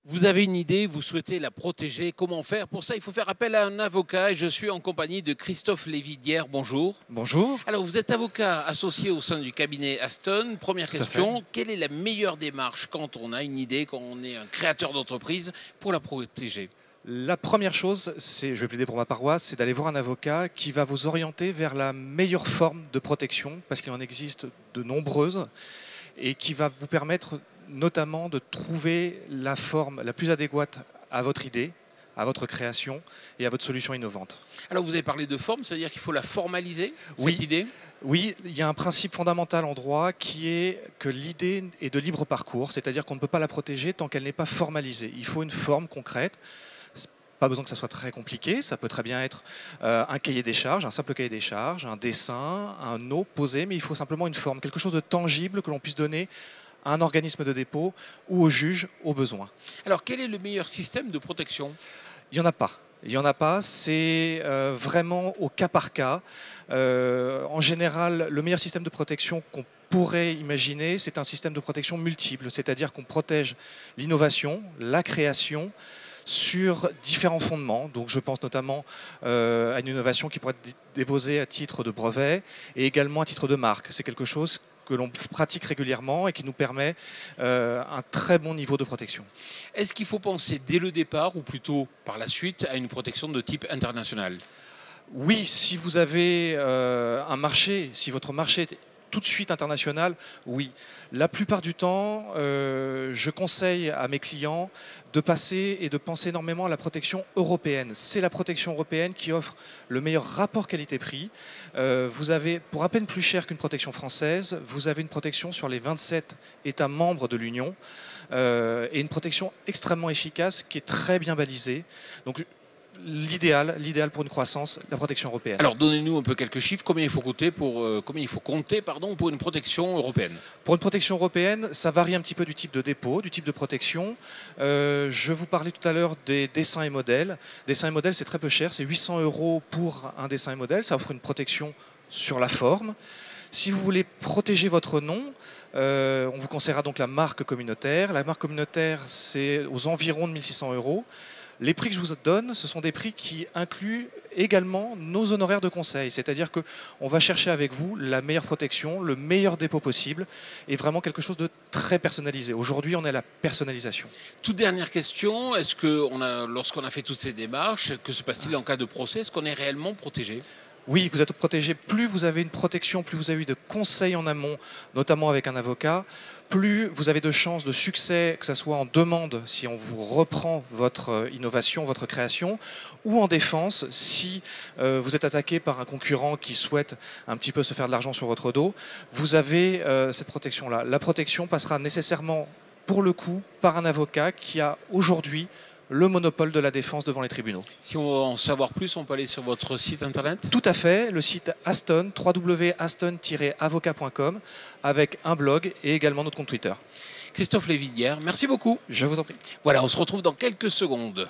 Vous avez une idée, vous souhaitez la protéger, comment faire? Pour ça, il faut faire appel à un avocat et je suis en compagnie de Christophe Lévidière. Bonjour. Bonjour. Alors, vous êtes avocat associé au sein du cabinet Aston. Première question, quelle est la meilleure démarche quand on a une idée, quand on est un créateur d'entreprise pour la protéger? La première chose, je vais plaider pour ma paroisse, c'est d'aller voir un avocat qui va vous orienter vers la meilleure forme de protection, parce qu'il en existe de nombreuses, et qui va vous permettre notamment de trouver la forme la plus adéquate à votre idée, à votre création et à votre solution innovante. Alors vous avez parlé de forme, c'est-à-dire qu'il faut la formaliser, Oui. cette idée? Oui, il y a un principe fondamental en droit qui est que l'idée est de libre parcours, c'est-à-dire qu'on ne peut pas la protéger tant qu'elle n'est pas formalisée. Il faut une forme concrète. Pas besoin que ça soit très compliqué, ça peut très bien être un cahier des charges, un simple cahier des charges, un dessin, un nom posé, mais il faut simplement une forme, quelque chose de tangible que l'on puisse donner à un organisme de dépôt ou au juge au besoin. Alors quel est le meilleur système de protection? Il n'y en a pas. Il n'y en a pas, c'est vraiment au cas par cas. En général, le meilleur système de protection qu'on pourrait imaginer, c'est un système de protection multiple, c'est-à-dire qu'on protège l'innovation, la création, sur différents fondements. Donc je pense notamment à une innovation qui pourrait être déposée à titre de brevet et également à titre de marque. C'est quelque chose que l'on pratique régulièrement et qui nous permet un très bon niveau de protection. Est-ce qu'il faut penser dès le départ ou plutôt par la suite à une protection de type international? Oui, si vous avez un marché, si votre marché est tout de suite international, oui. La plupart du temps, je conseille à mes clients de passer et de penser énormément à la protection européenne. C'est la protection européenne qui offre le meilleur rapport qualité-prix. Vous avez, pour à peine plus cher qu'une protection française, vous avez une protection sur les 27 États membres de l'Union et une protection extrêmement efficace qui est très bien balisée. Donc, l'idéal pour une croissance, la protection européenne. Alors donnez-nous un peu quelques chiffres, combien il faut compter pour une protection européenne? Pour une protection européenne, ça varie un petit peu du type de dépôt, du type de protection. Je vous parlais tout à l'heure des dessins et modèles. Dessins et modèles, c'est très peu cher, c'est 800 € pour un dessin et modèle, ça offre une protection sur la forme. Si vous voulez protéger votre nom, on vous conseillera donc la marque communautaire. La marque communautaire, c'est aux environs de 1600 €. Les prix que je vous donne, ce sont des prix qui incluent également nos honoraires de conseil. C'est-à-dire qu'on va chercher avec vous la meilleure protection, le meilleur dépôt possible et vraiment quelque chose de très personnalisé. Aujourd'hui, on est à la personnalisation. Toute dernière question, est-ce que lorsqu'on a fait toutes ces démarches, que se passe-t-il en cas de procès? Est-ce qu'on est réellement protégé? Oui, vous êtes protégé. Plus vous avez une protection, plus vous avez eu de conseils en amont, notamment avec un avocat, plus vous avez de chances de succès, que ce soit en demande, si on vous reprend votre innovation, votre création, ou en défense, si vous êtes attaqué par un concurrent qui souhaite un petit peu se faire de l'argent sur votre dos, vous avez cette protection-là. La protection passera nécessairement, pour le coup, par un avocat qui a aujourd'hui le monopole de la défense devant les tribunaux. Si on veut en savoir plus, on peut aller sur votre site internet? Tout à fait, le site Aston, www.aston-avocat.com, avec un blog et également notre compte Twitter. Christophe Lévidière, merci beaucoup. Je vous en prie. Voilà, on se retrouve dans quelques secondes.